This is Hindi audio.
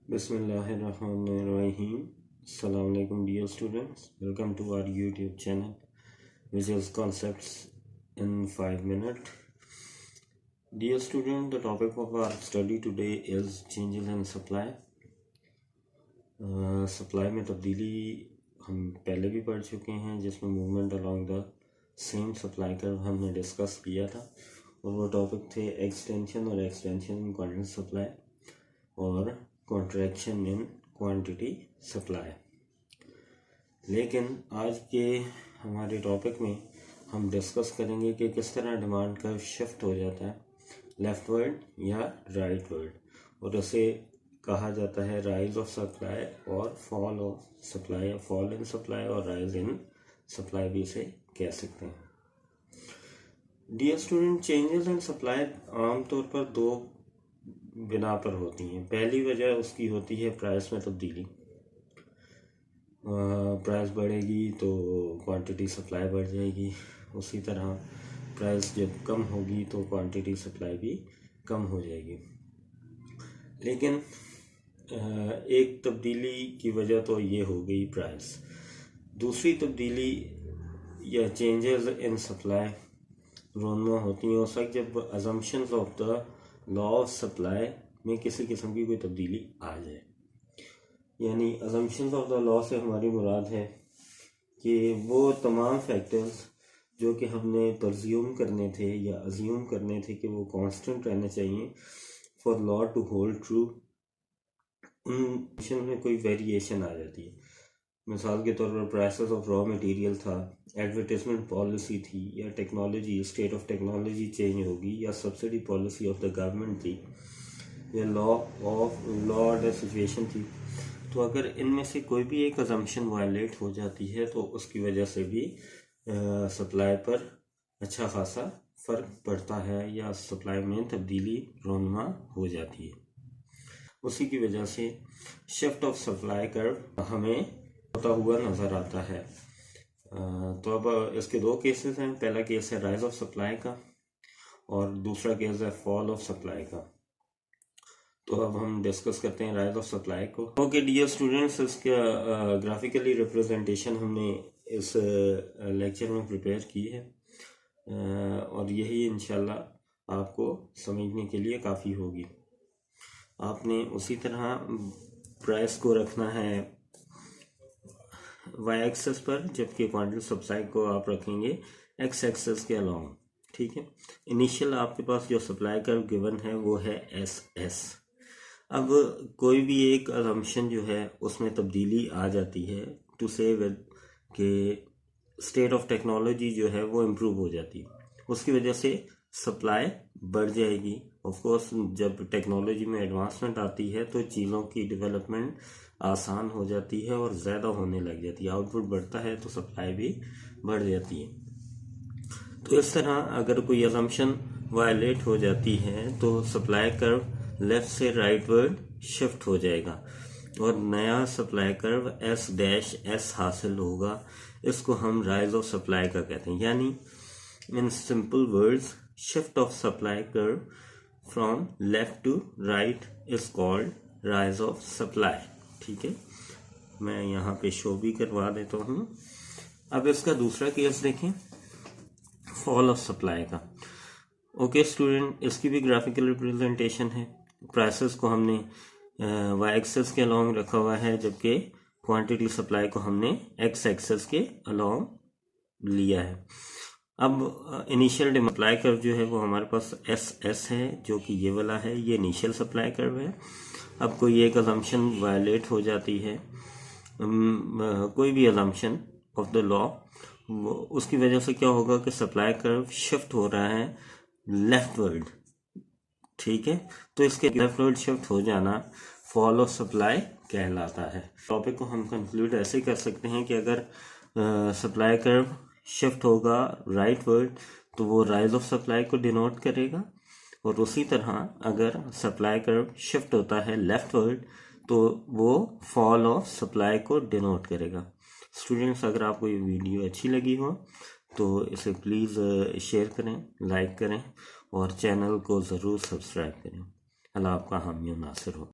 Bismillahirrahmanirrahim. Assalamu alaikum dear students. Welcome to our YouTube channel which is Concepts in 5 minutes. Dear student, the topic of our study today is changes in supply. Supply में तब्दीली हम पहले भी पढ़ चुके हैं जिसमें movement along the same supply curve हमने डिस्कस किया था और वो टॉपिक थे एक्सटेंशन इन क्वांटिटी सप्लाई और कॉन्ट्रैक्शन इन क्वांटिटी सप्लाई। लेकिन आज के हमारे टॉपिक में हम डिस्कस करेंगे कि किस तरह डिमांड कर्व शिफ्ट हो जाता है लेफ्टवर्ड या राइटवर्ड, और उसे कहा जाता है राइज ऑफ सप्लाई और फॉल ऑफ सप्लाई, या फॉल इन सप्लाई और राइज इन सप्लाई भी इसे कह सकते हैं। Dear student, changes in supply आमतौर पर दो बिना पर होती हैं। पहली वजह उसकी होती है प्राइस में तब्दीली। प्राइस बढ़ेगी तो क्वांटिटी सप्लाई बढ़ जाएगी, उसी तरह प्राइस जब कम होगी तो क्वांटिटी सप्लाई भी कम हो जाएगी। लेकिन एक तब्दीली की वजह तो ये हो गई प्राइस। दूसरी तब्दीली या चेंजेस इन सप्लाई रोनमा होती हैं उस वक्त जब assumptions of the law of supply में किसी किस्म की कोई तब्दीली आ जाए। यानी अजम्पशंस ऑफ द लॉ से हमारी मुराद है कि वो तमाम फैक्टर्स जो कि हमने परज्यूम करने थे या अज्यूम करने थे कि वो कांस्टेंट रहने चाहिए for law to hold true, उन में कोई वेरिएशन आ जाती है। मिसाल के तौर पर प्राइसेस ऑफ रॉ मटेरियल था, एडवर्टाइजमेंट पॉलिसी थी, या technology state of technology change होगी, या subsidy policy of the government थी, या लॉ ऑर्डर सिचुएशन थी। तो अगर इनमें से कोई भी एक अजम्पशन वायलेट हो जाती है तो उसकी वजह से भी सप्लाई पर अच्छा खासा फ़र्क पड़ता है या सप्लाई में तब्दीली रोनमा हो जाती है। उसी की वजह से शिफ्ट ऑफ सप्लाई कर्व हमें होता हुआ नज़र आता है। तो अब इसके दो केसेस हैं। पहला केस है राइज ऑफ सप्लाई का और दूसरा केस है फॉल ऑफ सप्लाई का। तो अब हम डिस्कस करते हैं राइज ऑफ सप्लाई को। ओके डियर स्टूडेंट्स, इसका ग्राफिकली रिप्रेजेंटेशन हमने इस लेक्चर में प्रिपेयर की है और यही इंशाल्लाह आपको समझने के लिए काफ़ी होगी। आपने उसी तरह प्राइस को रखना है वाई एक्सेस पर, जबकि क्वांटिटी सप्लाई को आप रखेंगे एक्स एक्सेस के अलोंग। ठीक है, इनिशियल आपके पास जो सप्लाई कर्व गिवन है वो है एस एस। अब कोई भी एक असम्पशन जो है उसमें तब्दीली आ जाती है टू से विद के स्टेट ऑफ टेक्नोलॉजी जो है वो इम्प्रूव हो जाती है, उसकी वजह से सप्लाई बढ़ जाएगी। ऑफ कोर्स जब टेक्नोलॉजी में एडवांसमेंट आती है तो चीज़ों की डेवलपमेंट आसान हो जाती है और ज़्यादा होने लग जाती है, आउटपुट बढ़ता है तो सप्लाई भी बढ़ जाती है। तो इस तरह अगर कोई असम्पशन वायलेट हो जाती है तो सप्लाई कर्व लेफ्ट से राइटवर्ड शिफ्ट हो जाएगा और नया supply curve S dash S हासिल होगा। इसको हम राइज ऑफ सप्लाई का कहते हैं। यानी in simple words, shift of supply curve from left to right is called rise of supply। ठीक है, मैं यहाँ पे शो भी करवा देता हूँ। अब इसका दूसरा केस देखें, फॉल ऑफ सप्लाई का। ओके स्टूडेंट, इसकी भी ग्राफिकल रिप्रेजेंटेशन है। प्राइसेस को हमने वाई एक्सेस के अलोंग रखा हुआ है, जबकि क्वांटिटी सप्लाई को हमने एक्स एक्सेस के अलोंग लिया है। अब इनिशियल सप्लाई कर्व जो है वो हमारे पास एस एस है, जो कि ये वाला है, ये इनिशियल सप्लाई कर्व है। अब कोई एक अजम्पशन वायलेट हो जाती है, कोई भी अजम्पशन ऑफ द लॉ, उसकी वजह से क्या होगा कि सप्लाई कर्व शिफ्ट हो रहा है लेफ्टवर्ड। ठीक है, तो इसके लेफ्टवर्ड शिफ्ट हो जाना फॉल ऑफ सप्लाई कहलाता है। टॉपिक को हम कंक्लूड ऐसे कर सकते हैं कि अगर सप्लाई कर्व शिफ्ट होगा राइटवर्ड तो वो राइज ऑफ सप्लाई को डिनोट करेगा, और उसी तरह अगर सप्लाई कर्व शिफ्ट होता है लेफ्टवर्ड तो वो फॉल ऑफ सप्लाई को डिनोट करेगा। स्टूडेंट्स, अगर आपको ये वीडियो अच्छी लगी हो तो इसे प्लीज़ शेयर करें, लाइक करें और चैनल को ज़रूर सब्सक्राइब करें। अल्लाह आपका हामी नासिर हो।